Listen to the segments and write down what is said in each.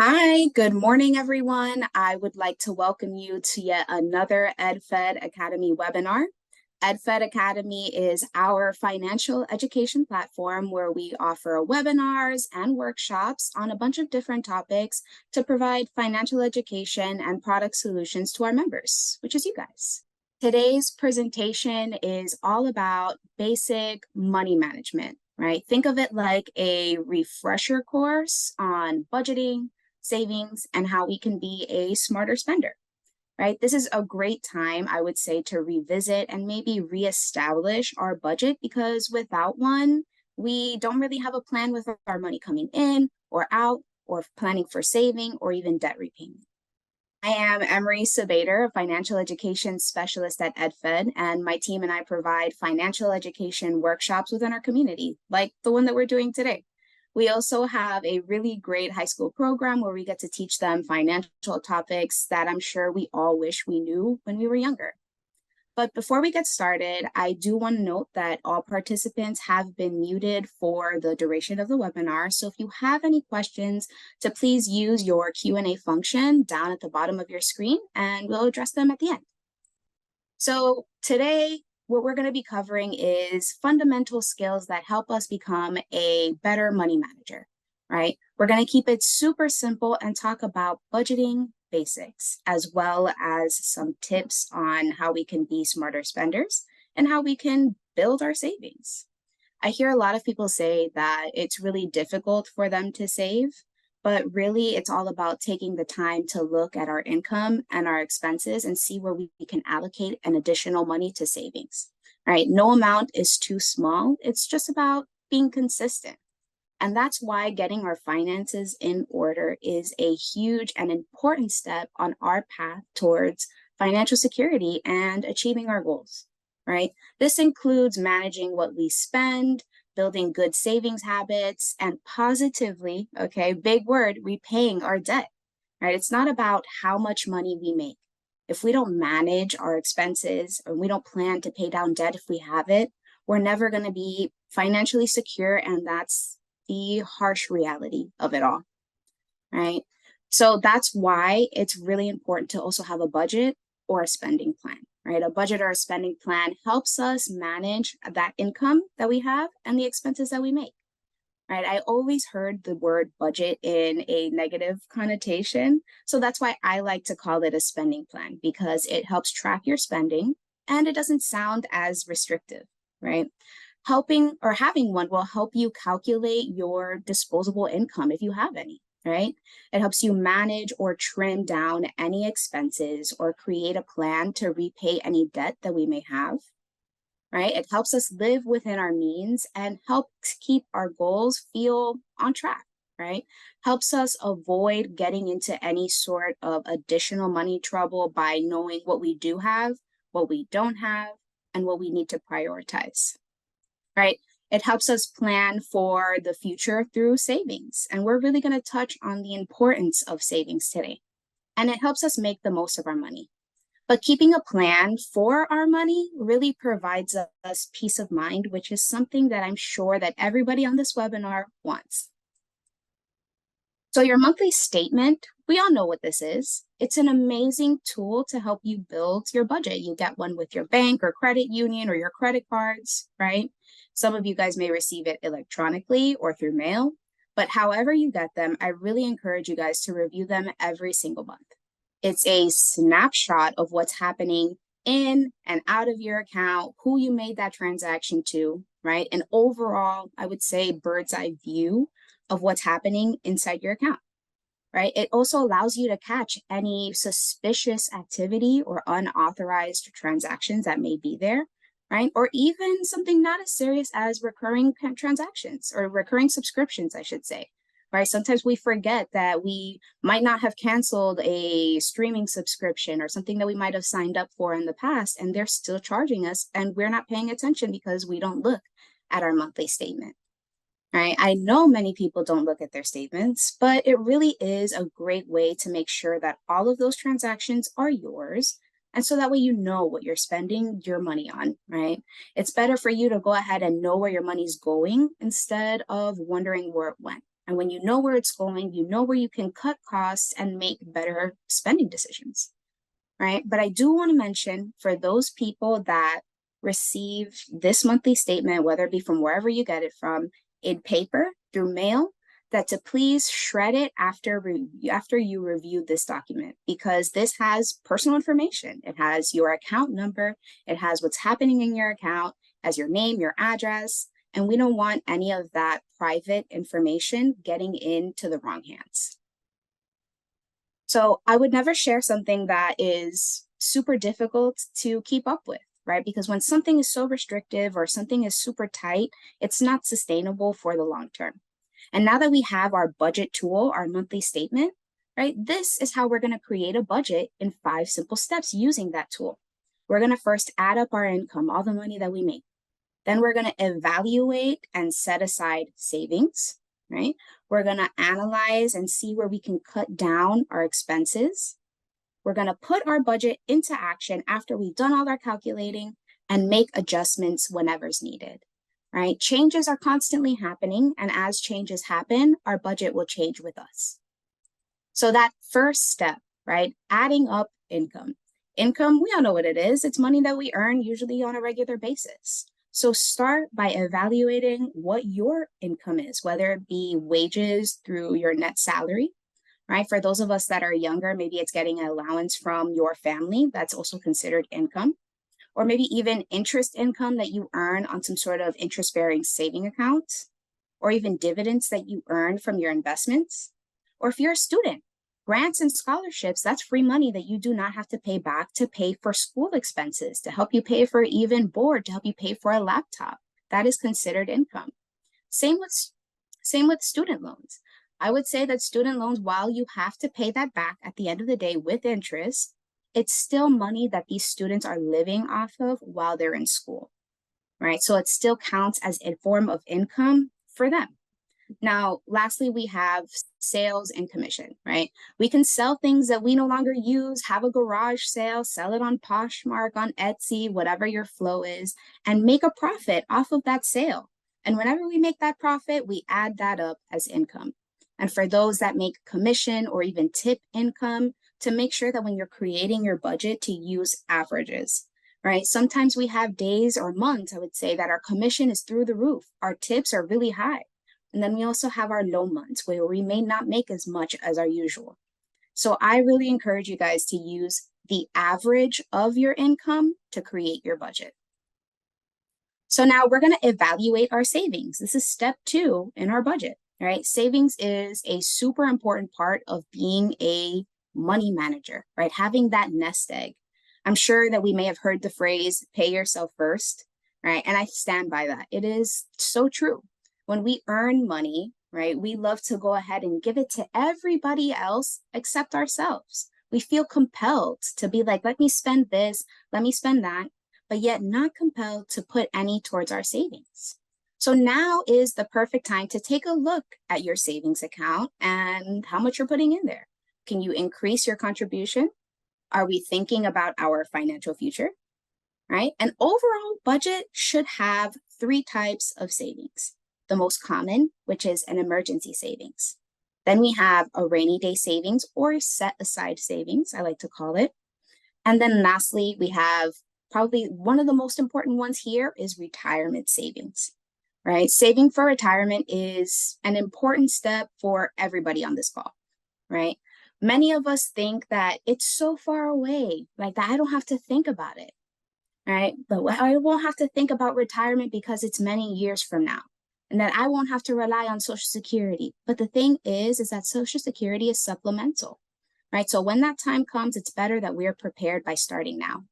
Hi, good morning, everyone. I would like to welcome you to yet another EdFed Academy webinar. EdFed Academy is our financial education platform where we offer webinars and workshops on a bunch of different topics to provide financial education and product solutions to our members, which is you guys. Today's presentation is all about basic money management, right? Think of it like a refresher course on budgeting, savings, and how we can be a smarter spender, right? This is a great time, I would say, to revisit and maybe reestablish our budget because without one, we don't really have a plan with our money coming in or out or planning for saving or even debt repayment. I am Emery Sabater, a financial education specialist at EdFed, and my team and I provide financial education workshops within our community, like the one that we're doing today. We also have a really great high school program where we get to teach them financial topics that I'm sure we all wish we knew when we were younger. But before we get started, I do want to note that all participants have been muted for the duration of the webinar. So if you have any questions, to please use your Q&A function down at the bottom of your screen, and we'll address them at the end. So today, what we're going to be covering is fundamental skills that help us become a better money manager, right? We're going to keep it super simple and talk about budgeting basics, as well as some tips on how we can be smarter spenders and how we can build our savings. I hear a lot of people say that it's really difficult for them to save, but really it's all about taking the time to look at our income and our expenses and see where we can allocate an additional money to savings, right? No amount is too small. It's just about being consistent. And that's why getting our finances in order is a huge and important step on our path towards financial security and achieving our goals, right? This includes managing what we spend, building good savings habits, and positively, okay, big word, repaying our debt, right? It's not about how much money we make. If we don't manage our expenses or we don't plan to pay down debt if we have it, we're never going to be financially secure, and that's the harsh reality of it all, right? So that's why it's really important to also have a budget or a spending plan, right? A budget or a spending plan helps us manage that income that we have and the expenses that we make, right? I always heard the word budget in a negative connotation. So that's why I like to call it a spending plan, because it helps track your spending and it doesn't sound as restrictive, right? Helping or having one will help you calculate your disposable income if you have any, right? It helps you manage or trim down any expenses or create a plan to repay any debt that we may have, right? It helps us live within our means and helps keep our goals feel on track, right? Helps us avoid getting into any sort of additional money trouble by knowing what we do have, what we don't have, and what we need to prioritize, right? It helps us plan for the future through savings. And we're really going to touch on the importance of savings today. And it helps us make the most of our money. But keeping a plan for our money really provides us peace of mind, which is something that I'm sure that everybody on this webinar wants. So your monthly statement, we all know what this is. It's an amazing tool to help you build your budget. You get one with your bank or credit union or your credit cards, right? Some of you guys may receive it electronically or through mail, but however you get them, I really encourage you guys to review them every single month. It's a snapshot of what's happening in and out of your account, who you made that transaction to, right? An overall, I would say, bird's eye view of what's happening inside your account, right? It also allows you to catch any suspicious activity or unauthorized transactions that may be there, right? Or even something not as serious as recurring transactions or recurring subscriptions, I should say, right? Sometimes we forget that we might not have canceled a streaming subscription or something that we might have signed up for in the past, and they're still charging us and we're not paying attention because we don't look at our monthly statement. Right? I know many people don't look at their statements, but it really is a great way to make sure that all of those transactions are yours. And so that way you know what you're spending your money on, right? It's better for you to go ahead and know where your money's going instead of wondering where it went, And when you know where it's going, you know where you can cut costs and make better spending decisions, right? But I do want to mention for those people that receive this monthly statement, whether it be from wherever you get it from, in paper, through mail, that to please shred it after you review this document, because this has personal information. It has your account number, it has what's happening in your account, has your name, your address, and we don't want any of that private information getting into the wrong hands. So I would never share something that is super difficult to keep up with, right? Because when something is so restrictive or something is super tight, it's not sustainable for the long term. And now that we have our budget tool, our monthly statement, right? This is how we're going to create a budget in 5 simple steps using that tool. We're going to first add up our income, all the money that we make. Then we're going to evaluate and set aside savings, right? We're going to analyze and see where we can cut down our expenses. We're going to put our budget into action after we've done all our calculating and make adjustments whenever's needed, right? Changes are constantly happening, and as changes happen, our budget will change with us. So that first step, right? Adding up income. Income, we all know what it is. It's money that we earn usually on a regular basis. So start by evaluating what your income is, whether it be wages through your net salary, right? For those of us that are younger, maybe it's getting an allowance from your family. That's also considered income. Or maybe even interest income that you earn on some sort of interest-bearing saving account, or even dividends that you earn from your investments. Or if you're a student, grants and scholarships, that's free money that you do not have to pay back to pay for school expenses, to help you pay for even board, to help you pay for a laptop. That is considered income. Same with student loans. I would say that student loans, while you have to pay that back at the end of the day with interest, it's still money that these students are living off of while they're in school, right? So it still counts as a form of income for them. Now, lastly, we have sales and commission, right? We can sell things that we no longer use, have a garage sale, sell it on Poshmark, on Etsy, whatever your flow is, and make a profit off of that sale. And whenever we make that profit, we add that up as income. And for those that make commission or even tip income, to make sure that when you're creating your budget, to use averages, right? Sometimes we have days or months, I would say, that our commission is through the roof. Our tips are really high. And then we also have our low months where we may not make as much as our usual. So I really encourage you guys to use the average of your income to create your budget. So now we're going to evaluate our savings. This is step 2 in our budget, right? Savings is a super important part of being a money manager, right? Having that nest egg. I'm sure that we may have heard the phrase, pay yourself first, right? And I stand by that. It is so true. When we earn money, right, we love to go ahead and give it to everybody else except ourselves. We feel compelled to be like, let me spend this, let me spend that, but yet not compelled to put any towards our savings. So now is the perfect time to take a look at your savings account and how much you're putting in there. Can you increase your contribution? Are we thinking about our financial future, right? An overall budget should have 3 types of savings. The most common, which is an emergency savings. Then we have a rainy day savings or set aside savings, I like to call it. And then lastly, we have probably one of the most important ones here is retirement savings, right? Saving for retirement is an important step for everybody on this call, right? Many of us think that it's so far away, like that I don't have to think about it, right? But I won't have to think about retirement because it's many years from now, and that I won't have to rely on Social Security. But the thing is that Social Security is supplemental, right? So when that time comes, it's better that we're prepared by starting now.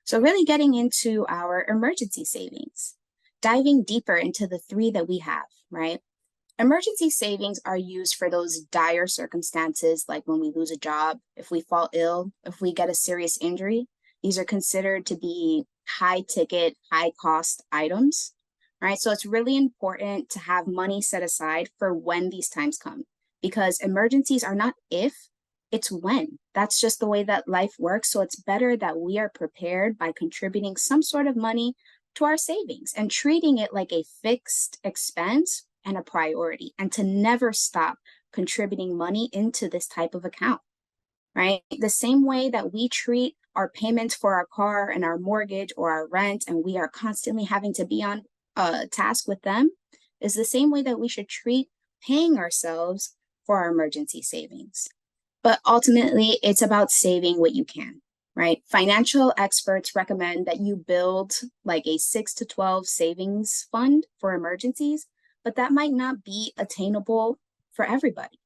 So really getting into our emergency savings, diving deeper into the 3 that we have, right? Emergency savings are used for those dire circumstances, like when we lose a job, if we fall ill, if we get a serious injury. These are considered to be high ticket, high cost items, right? So it's really important to have money set aside for when these times come, because emergencies are not if, it's when. That's just the way that life works. So it's better that we are prepared by contributing some sort of money to our savings and treating it like a fixed expense and a priority, and to never stop contributing money into this type of account, right? The same way that we treat our payments for our car and our mortgage or our rent, and we are constantly having to be on task with them, is the same way that we should treat paying ourselves for our emergency savings. But ultimately, it's about saving what you can, right? Financial experts recommend that you build like a 6 to 12 savings fund for emergencies, but that might not be attainable for everybody.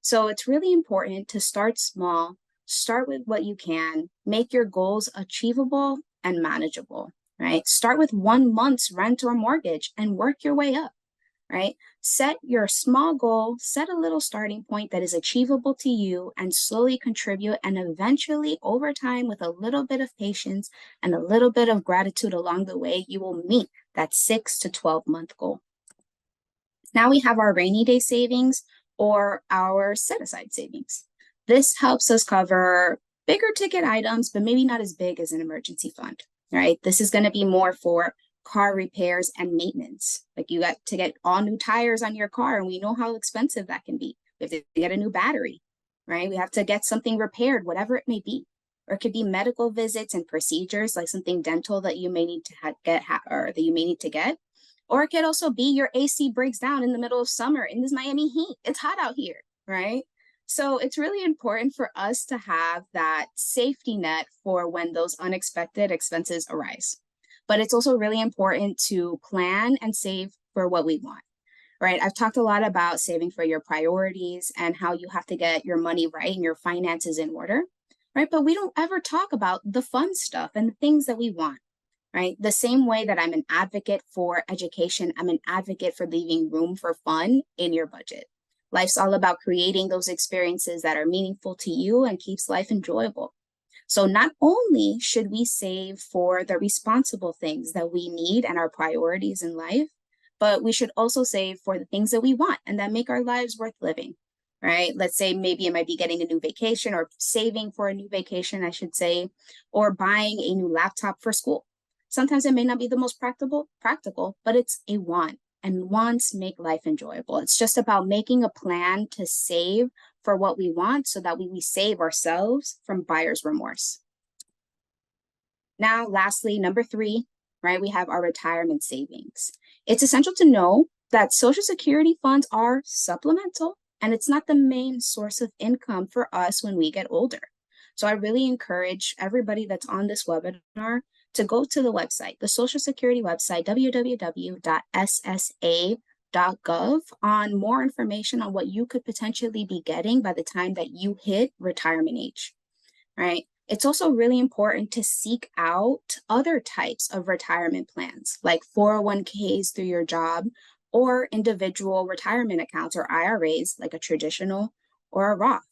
So it's really important to start small, start with what you can, make your goals achievable and manageable, right? Start with 1 month's rent or mortgage and work your way up, right? Set your small goal, set a little starting point that is achievable to you, and slowly contribute. And eventually, over time, with a little bit of patience and a little bit of gratitude along the way, you will meet that 6 to 12-month goal. Now we have our rainy day savings or our set-aside savings. This helps us cover bigger ticket items, but maybe not as big as an emergency fund, right? This is going to be more for car repairs and maintenance. Like you got to get all new tires on your car, and we know how expensive that can be. We have to get a new battery, right? We have to get something repaired, whatever it may be. Or it could be medical visits and procedures, like something dental that you may need to get. Or it could also be your AC breaks down in the middle of summer in this Miami heat. It's hot out here, right? So it's really important for us to have that safety net for when those unexpected expenses arise. But it's also really important to plan and save for what we want, right? I've talked a lot about saving for your priorities and how you have to get your money right and your finances in order, right? But we don't ever talk about the fun stuff and the things that we want, right? The same way that I'm an advocate for education, I'm an advocate for leaving room for fun in your budget. Life's all about creating those experiences that are meaningful to you and keeps life enjoyable. So not only should we save for the responsible things that we need and our priorities in life, but we should also save for the things that we want and that make our lives worth living, right? Let's say maybe it might be getting a new vacation or saving for a new vacation, I should say, or buying a new laptop for school. Sometimes it may not be the most practical, but it's a want, and wants make life enjoyable. It's just about making a plan to save for what we want so that we save ourselves from buyer's remorse. Now, lastly, number 3, right, we have our retirement savings. It's essential to know that Social Security funds are supplemental, and it's not the main source of income for us when we get older. So I really encourage everybody that's on this webinar to go to the website, the Social Security website, www.ssa.gov, on more information on what you could potentially be getting by the time that you hit retirement age, right? It's also really important to seek out other types of retirement plans, like 401ks through your job, or individual retirement accounts or IRAs, like a traditional or a Roth.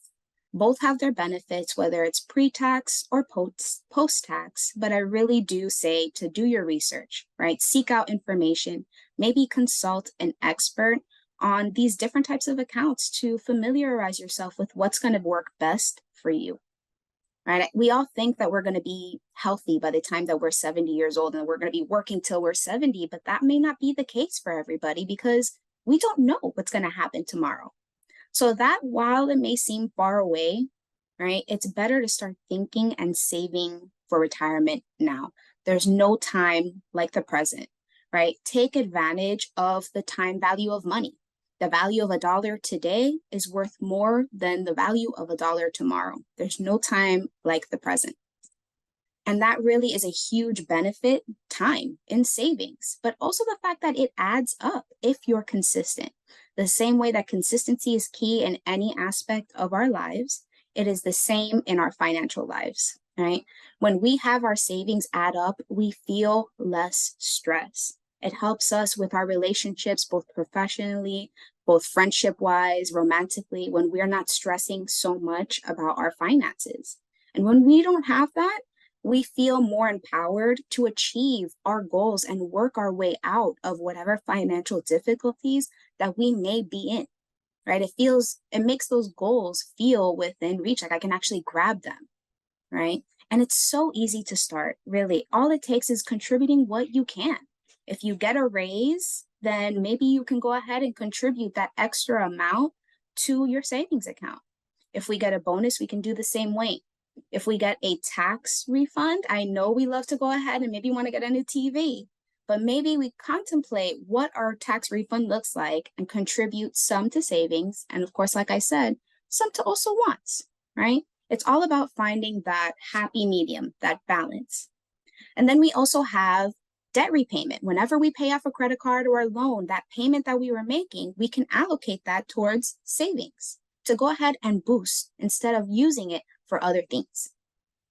Both have their benefits, whether it's pre-tax or post-tax, but I really do say to do your research, right? Seek out information, maybe consult an expert on these different types of accounts to familiarize yourself with what's going to work best for you, right? We all think that we're going to be healthy by the time that we're 70 years old and we're going to be working till we're 70, but that may not be the case for everybody because we don't know what's going to happen tomorrow. So that while it may seem far away, right, it's better to start thinking and saving for retirement now. There's no time like the present, right? Take advantage of the time value of money. The value of $1 today is worth more than the value of $1 tomorrow. There's no time like the present. And that really is a huge benefit, time in savings, but also the fact that it adds up if you're consistent. The same way that consistency is key in any aspect of our lives, it is the same in our financial lives, right? When we have our savings add up, we feel less stress. It helps us with our relationships, both professionally, both friendship-wise, romantically, when we're not stressing so much about our finances. And when we don't have that, we feel more empowered to achieve our goals and work our way out of whatever financial difficulties that we may be in, right? It makes those goals feel within reach, like I can actually grab them, right? And it's so easy to start, really. All it takes is contributing what you can. If you get a raise, then maybe you can go ahead and contribute that extra amount to your savings account. If we get a bonus, we can do the same way. If we get a tax refund, I know we love to go ahead and maybe want to get a new TV, but maybe we contemplate what our tax refund looks like and contribute some to savings. And of course, like I said, some to also wants, right? It's all about finding that happy medium, that balance. And then we also have debt repayment. Whenever we pay off a credit card or a loan, that payment that we were making, we can allocate that towards savings to go ahead and boost instead of using it for other things,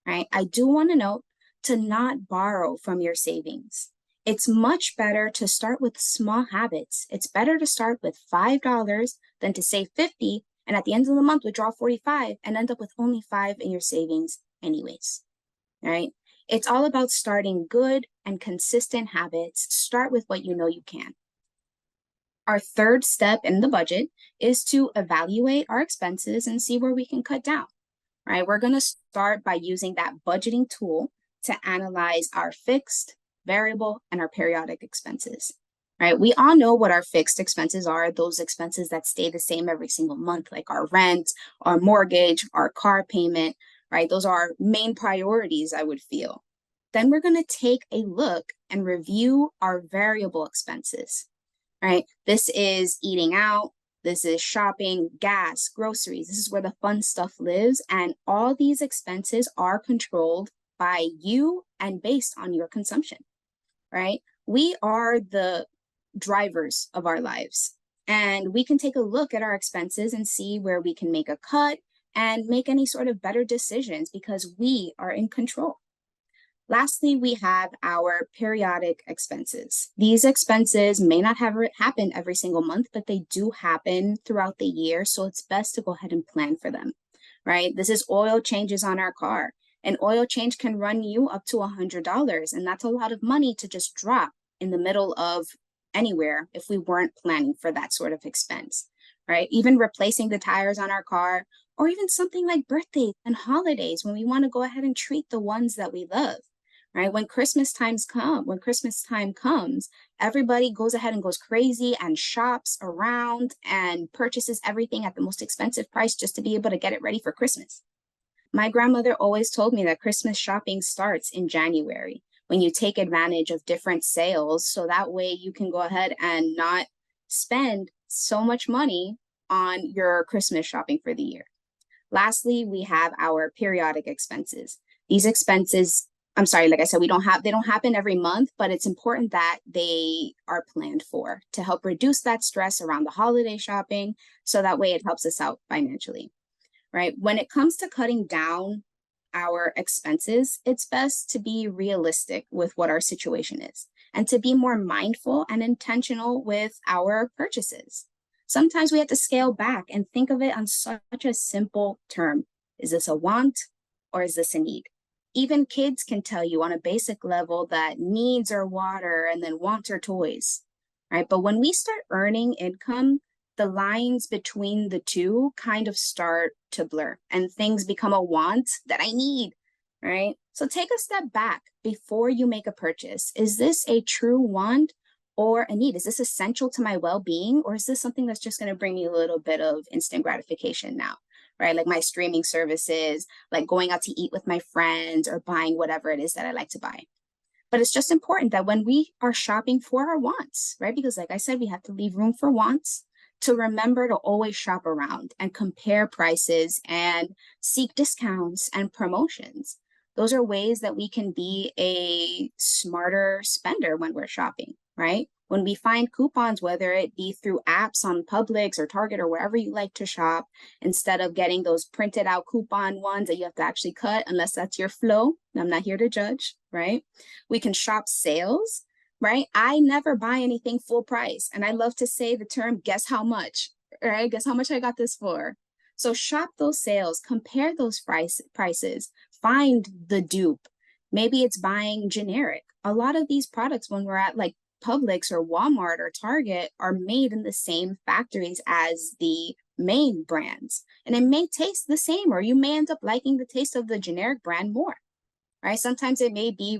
right? I do want to note to not borrow from your savings. It's much better to start with small habits. It's better to start with $5 than to save 50 and at the end of the month withdraw 45 and end up with only 5 in your savings anyways, right? It's all about starting good and consistent habits. Start with what you know you can. Our third step in the budget is to evaluate our expenses and see where we can cut down, right? We're going to start by using that budgeting tool to analyze our fixed, variable, and our periodic expenses, right? We all know what our fixed expenses are, those expenses that stay the same every single month, like our rent, our mortgage, our car payment, right? Those are our main priorities, I would feel. Then we're going to take a look and review our variable expenses, right? This is eating out, this is shopping, gas, groceries. This is where the fun stuff lives. And all these expenses are controlled by you and based on your consumption, right? We are the drivers of our lives. And we can take a look at our expenses and see where we can make a cut and make any sort of better decisions because we are in control. Lastly, we have our periodic expenses. These expenses may not happen every single month, but they do happen throughout the year. So it's best to go ahead and plan for them, right? This is oil changes on our car. An oil change can run you up to $100, and that's a lot of money to just drop in the middle of anywhere if we weren't planning for that sort of expense, right? Even replacing the tires on our car, or even something like birthdays and holidays when we want to go ahead and treat the ones that we love, right? When Christmas time comes, everybody goes ahead and goes crazy and shops around and purchases everything at the most expensive price just to be able to get it ready for Christmas. My grandmother always told me that Christmas shopping starts in January when you take advantage of different sales. So that way you can go ahead and not spend so much money on your Christmas shopping for the year. Lastly, we have our periodic expenses. These expenses, I'm sorry, like I said, they don't happen every month, but it's important that they are planned for to help reduce that stress around the holiday shopping. So that way it helps us out financially, right? When it comes to cutting down our expenses, it's best to be realistic with what our situation is and to be more mindful and intentional with our purchases. Sometimes we have to scale back and think of it on such a simple term. Is this a want or is this a need? Even kids can tell you on a basic level that needs are water and then wants are toys, right? But when we start earning income, the lines between the two kind of start to blur and things become a want that I need, right? So take a step back before you make a purchase. Is this a true want or a need? Is this essential to my well-being, or is this something that's just going to bring me a little bit of instant gratification now, right? Like my streaming services, like going out to eat with my friends or buying whatever it is that I like to buy. But it's just important that when we are shopping for our wants, right? Because like I said, we have to leave room for wants, to remember to always shop around and compare prices and seek discounts and promotions. Those are ways that we can be a smarter spender when we're shopping, right? When we find coupons, whether it be through apps on Publix or Target or wherever you like to shop, instead of getting those printed out coupon ones that you have to actually cut, unless that's your flow. I'm not here to judge, right? We can shop sales, right? I never buy anything full price. And I love to say the term, guess how much, right? Guess how much I got this for. So shop those sales, compare those prices, find the dupe. Maybe it's buying generic. A lot of these products, when we're at like Publix or Walmart or Target, are made in the same factories as the main brands. And it may taste the same, or you may end up liking the taste of the generic brand more, right? Sometimes it may be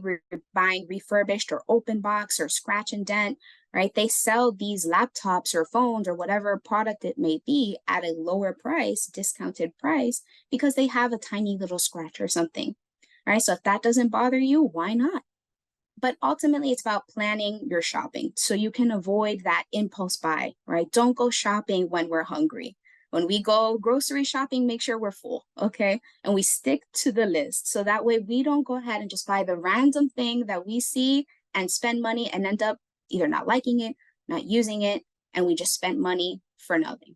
buying refurbished or open box or scratch and dent, right? They sell these laptops or phones or whatever product it may be at a lower price, discounted price, because they have a tiny little scratch or something, right? So if that doesn't bother you, why not? But ultimately, it's about planning your shopping so you can avoid that impulse buy, right? Don't go shopping when we're hungry. When we go grocery shopping, make sure we're full, okay? And we stick to the list. So that way we don't go ahead and just buy the random thing that we see and spend money and end up either not liking it, not using it, and we just spent money for nothing.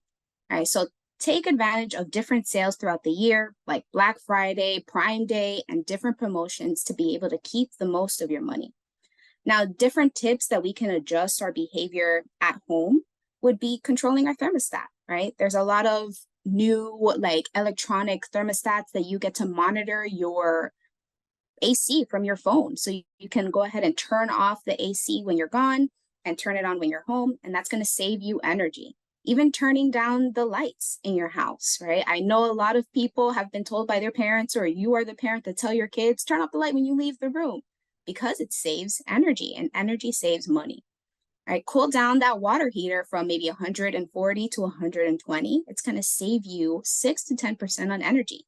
All right, so take advantage of different sales throughout the year, like Black Friday, Prime Day, and different promotions to be able to keep the most of your money. Now, different tips that we can adjust our behavior at home would be controlling our thermostat, right? There's a lot of new like electronic thermostats that you get to monitor your AC from your phone. So you can go ahead and turn off the AC when you're gone and turn it on when you're home, and that's going to save you energy. Even turning down the lights in your house, right? I know a lot of people have been told by their parents, or you are the parent that tell your kids, turn off the light when you leave the room, because it saves energy and energy saves money. All right, cool down that water heater from maybe 140 to 120. It's going to save you 6 to 10% on energy.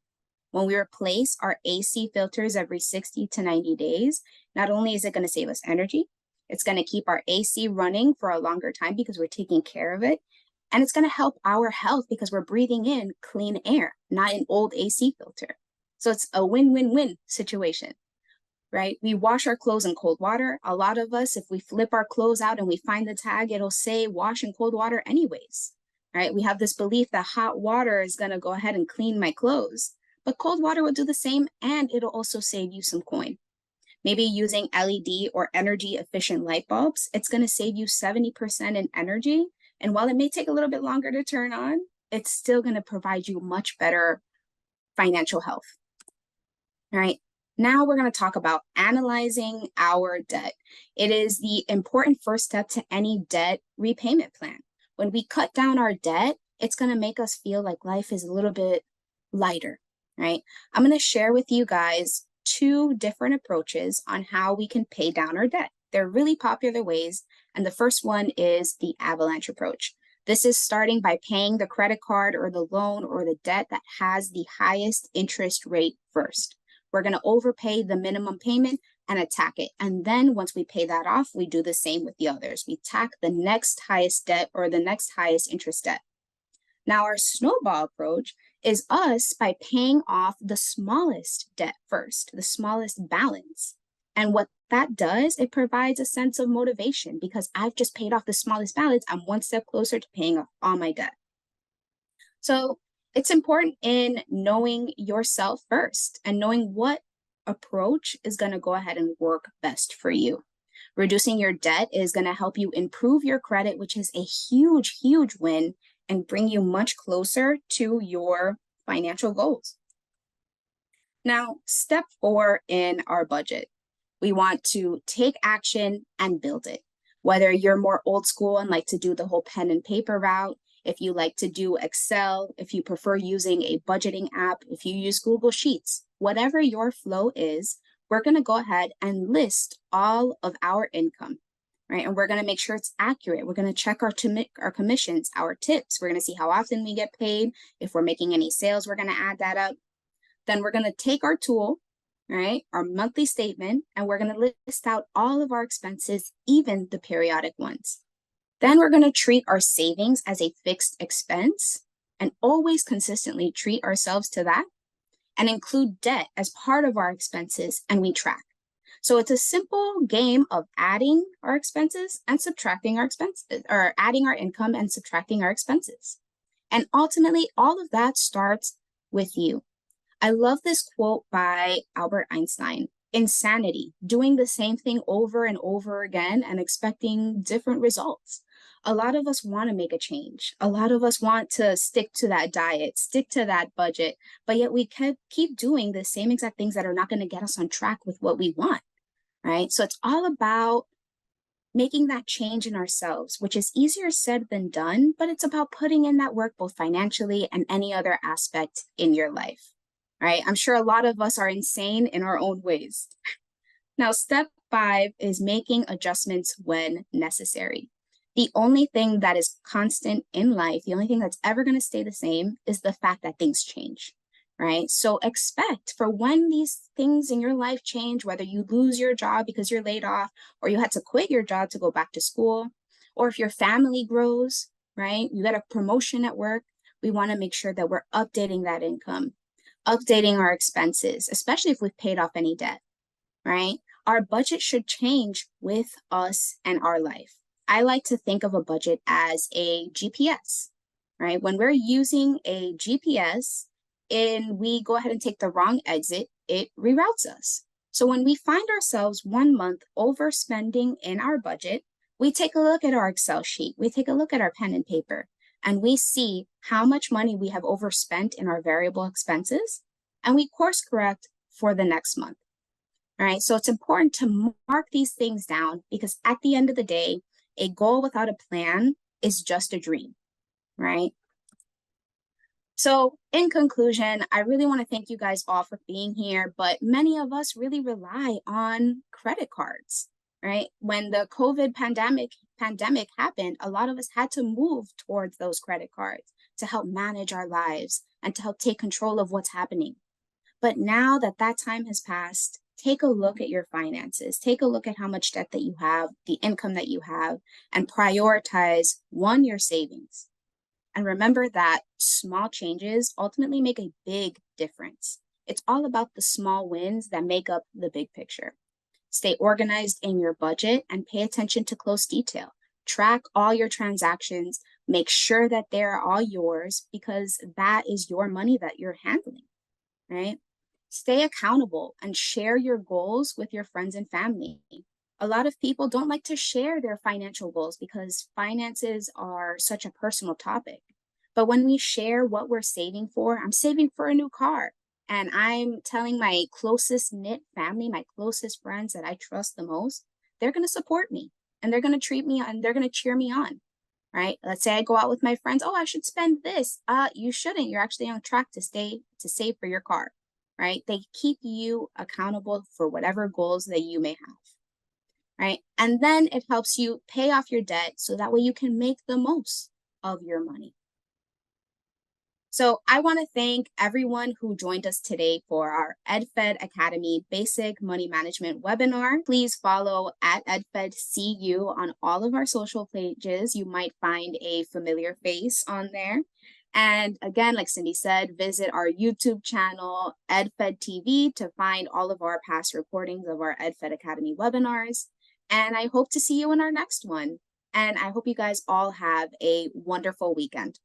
When we replace our AC filters every 60 to 90 days, not only is it going to save us energy, it's going to keep our AC running for a longer time because we're taking care of it. And it's going to help our health because we're breathing in clean air, not an old AC filter. So it's a win-win-win situation, right? We wash our clothes in cold water. A lot of us, if we flip our clothes out and we find the tag, it'll say wash in cold water anyways, right? We have this belief that hot water is going to go ahead and clean my clothes. But cold water will do the same, and it'll also save you some coin. Maybe using LED or energy efficient light bulbs, it's going to save you 70% in energy. And while it may take a little bit longer to turn on, it's still going to provide you much better financial health. All right. Now we're going to talk about analyzing our debt. It is the important first step to any debt repayment plan. When we cut down our debt, it's going to make us feel like life is a little bit lighter, right? I'm going to share with you guys 2 different approaches on how we can pay down our debt. They're really popular ways. And the first one is the avalanche approach. This is starting by paying the credit card or the loan or the debt that has the highest interest rate first. We're going to overpay the minimum payment and attack it. And then once we pay that off, we do the same with the others. We attack the next highest debt or the next highest interest debt. Now, our snowball approach is us by paying off the smallest debt first, the smallest balance. And what that does, it provides a sense of motivation because I've just paid off the smallest balance. I'm one step closer to paying off all my debt. So it's important in knowing yourself first and knowing what approach is going to go ahead and work best for you. Reducing your debt is going to help you improve your credit, which is a huge, huge win, and bring you much closer to your financial goals. Now, step 4 in our budget. We want to take action and build it. Whether you're more old school and like to do the whole pen and paper route, if you like to do Excel, if you prefer using a budgeting app, if you use Google Sheets, whatever your flow is, we're going to go ahead and list all of our income, right? And we're going to make sure it's accurate. We're going to check our commissions, our tips. We're going to see how often we get paid. If we're making any sales, we're going to add that up. Then we're going to take our tool, right, our monthly statement, and we're going to list out all of our expenses, even the periodic ones. Then we're going to treat our savings as a fixed expense and always consistently treat ourselves to that, and include debt as part of our expenses, and we track. So it's a simple game of adding our expenses and subtracting our expenses, or adding our income and subtracting our expenses. And ultimately, all of that starts with you. I love this quote by Albert Einstein: insanity, doing the same thing over and over again and expecting different results. A lot of us want to make a change. A lot of us want to stick to that diet, stick to that budget, but yet we keep doing the same exact things that are not going to get us on track with what we want, right? So it's all about making that change in ourselves, which is easier said than done, but it's about putting in that work both financially and any other aspect in your life, right? I'm sure a lot of us are insane in our own ways. Now, step 5 is making adjustments when necessary. The only thing that is constant in life, the only thing that's ever going to stay the same is the fact that things change, right? So expect for when these things in your life change, whether you lose your job because you're laid off, or you had to quit your job to go back to school, or if your family grows, right? You get a promotion at work. We want to make sure that we're updating that income, updating our expenses, especially if we've paid off any debt, right? Our budget should change with us and our life. I like to think of a budget as a GPS, right? When we're using a GPS and we go ahead and take the wrong exit, it reroutes us. So when we find ourselves 1 month overspending in our budget, we take a look at our Excel sheet, we take a look at our pen and paper, and we see how much money we have overspent in our variable expenses, and we course correct for the next month. All right, so it's important to mark these things down because at the end of the day, a goal without a plan is just a dream, right? So in conclusion, I really want to thank you guys all for being here, but many of us really rely on credit cards, right? When the COVID pandemic happened, a lot of us had to move towards those credit cards to help manage our lives and to help take control of what's happening. But now that that time has passed, take a look at your finances, take a look at how much debt that you have, the income that you have, and prioritize one, your savings. And remember that small changes ultimately make a big difference. It's all about the small wins that make up the big picture. Stay organized in your budget and pay attention to close detail. Track all your transactions, make sure that they're all yours because that is your money that you're handling, right? Stay accountable and share your goals with your friends and family. A lot of people don't like to share their financial goals because finances are such a personal topic. But when we share what we're saving for, I'm saving for a new car. And I'm telling my closest knit family, my closest friends that I trust the most, they're going to support me and they're going to treat me and they're going to cheer me on, right? Let's say I go out with my friends. Oh, I should spend this. You shouldn't. You're actually on track to save for your car, right? They keep you accountable for whatever goals that you may have, right? And then it helps you pay off your debt so that way you can make the most of your money. So I want to thank everyone who joined us today for our EdFed Academy Basic Money Management webinar. Please follow at EdFedCU on all of our social pages. You might find a familiar face on there. And again, like Cindy said, visit our YouTube channel, EdFed TV, to find all of our past recordings of our EdFed Academy webinars. And I hope to see you in our next one. And I hope you guys all have a wonderful weekend.